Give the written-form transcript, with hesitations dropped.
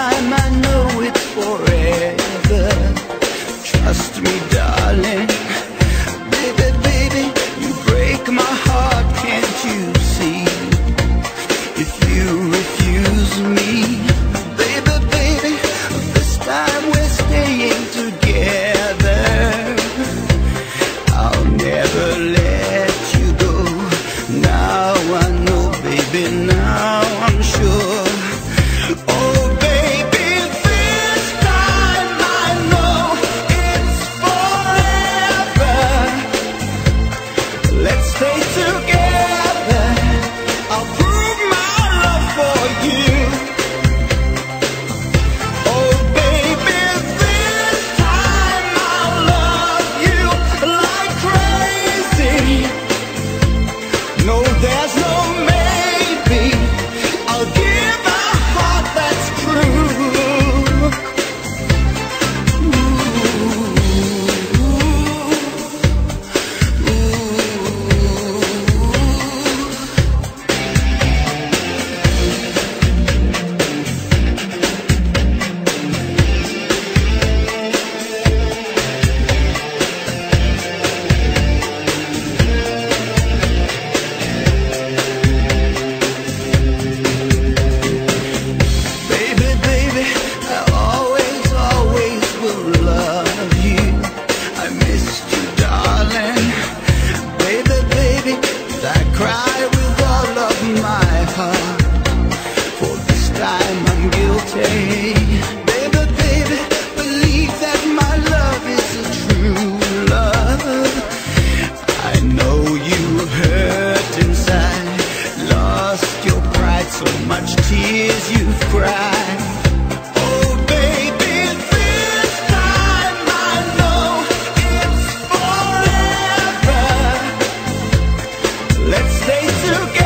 time I know it's forever. Trust me, darling. Baby, baby, you break my heart, can't you see? If you refuse me, baby, baby, this time we're staying together. I'll never let you go. Now I know, baby, now I'm sure. Oh baby, this time I know it's forever. Let's stay together. I'll prove my love for you. Oh baby, this time I'll love you like crazy. No, there's no maybe. I'll give a heart that's true. Baby, baby, I always, always will love you. I missed you, darling. Baby, baby, I cry with all of my heart. For this time I'm guilty. Baby, baby, believe that my love is a true love. I know you hurt inside, lost your pride, so much tears you've cried. Oh baby, this time I know it's forever. Let's stay together.